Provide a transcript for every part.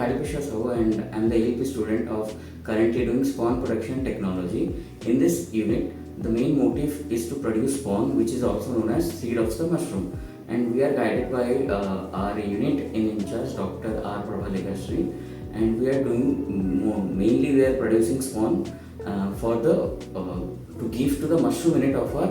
Haribisha and I'm the LP student of currently doing spawn production technology. In this unit, the main motive is to produce spawn, which is also known as seed of the mushroom. And we are guided by our unit in charge, Dr. R. Paralakhemundi, and we are doing mainly we are producing spawn for the to give to the mushroom unit of our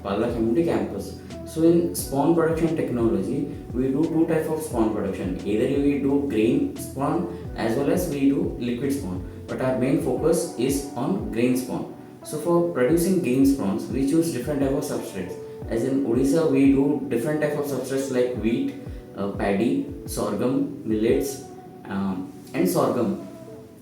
Paralakhemundi campus. So in spawn production technology, we do two types of spawn production. Either we do grain spawn as well as we do liquid spawn. But our main focus is on grain spawn. So for producing grain spawns, we choose different type of substrates. As in Odisha, we do different type of substrates like wheat, paddy, sorghum, millets, and sorghum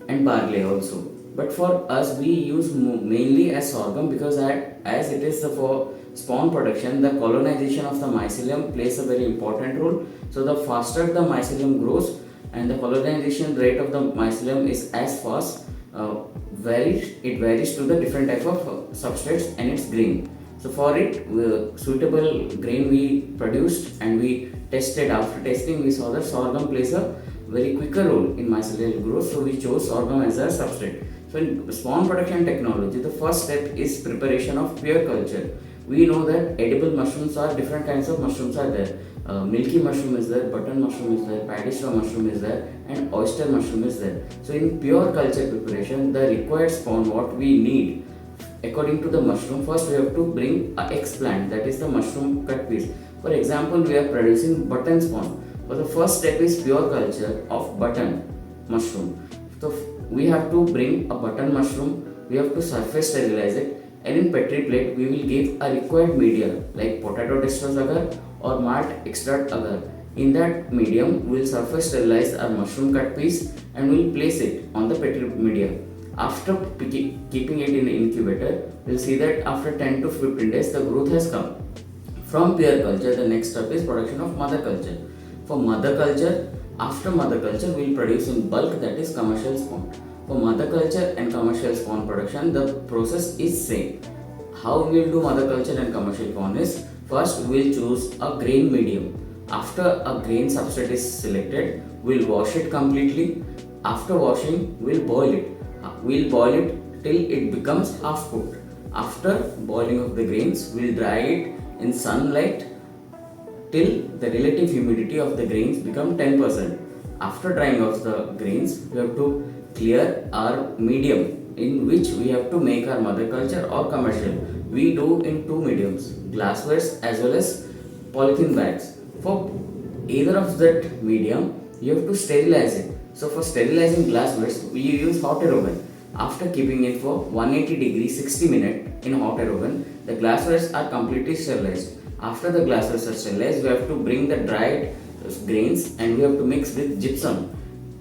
and barley also. But for us, we use mainly as sorghum because as it is for spawn production, the colonization of the mycelium plays a very important role. So the faster the mycelium grows and the colonization rate of the mycelium is as fast, it varies to the different type of substrates and its grain. So for it, suitable grain we produced and we tested. After testing, we saw that sorghum plays a very quicker role in mycelial growth, so we chose sorghum as a substrate. So in spawn production technology, the first step is preparation of pure culture. We know that edible mushrooms are different kinds of mushrooms are there. Milky mushroom is there, button mushroom is there, paddy straw mushroom is there, and oyster mushroom is there. So in pure culture preparation, the required spawn what we need according to the mushroom, first we have to bring a explant, that is the mushroom cut piece. For example, we are producing button spawn. So the first step is pure culture of button mushroom. So we have to bring a button mushroom, we have to surface sterilize it, and in petri plate we will give a required media like potato distress agar or malt extract agar. In that medium, we will surface sterilize our mushroom cut piece and we will place it on the petri media. After keeping it in the incubator, we will see that after 10 to 15 days the growth has come. From pure culture, the next step is production of mother culture. For mother culture, after mother culture, we will produce in bulk, that is commercial spawn. For mother culture and commercial spawn production, the process is same. How we will do mother culture and commercial spawn is, first we will choose a grain medium. After a grain substrate is selected, we will wash it completely. After washing, we will boil it. We will boil it till it becomes half cooked. After boiling of the grains, we will dry it in sunlight till the relative humidity of the grains become 10%. After drying of the grains, we have to clear our medium in which we have to make our mother culture or commercial. We do in two mediums, glasswares as well as polythene bags. For either of that medium, you have to sterilize it. So for sterilizing glasswares, we use hot air oven. After keeping it for 180 degrees 60 minutes in hot air oven, the glasswares are completely sterilized. After the glasswares are sterilized, we have to bring the dried grains and we have to mix with gypsum.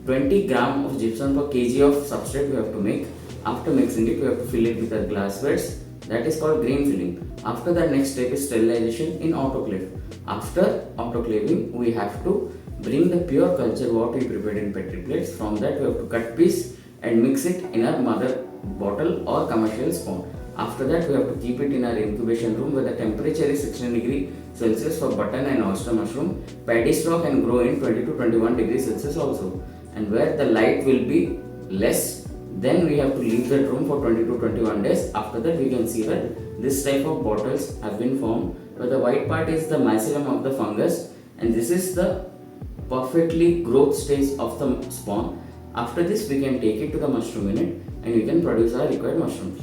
20 gram of gypsum per kg of substrate we have to make. After mixing it, we have to fill it with our glasswares. That is called grain filling. After that, next step is sterilization in autoclave. After autoclaving, we have to bring the pure culture what we prepared in petri plates. From that, we have to cut piece and mix it in our mother bottle or commercial spawn. After that, we have to keep it in our incubation room where the temperature is 16 degrees Celsius for button and oyster mushroom. Paddy straw can grow in 20 to 21 degrees Celsius also. And where the light will be less, then we have to leave that room for 20 to 21 days. After that, we can see that this type of bottles have been formed, where the white part is the mycelium of the fungus and this is the perfectly growth stage of the spawn. After this, we can take it to the mushroom unit and we can produce our required mushrooms.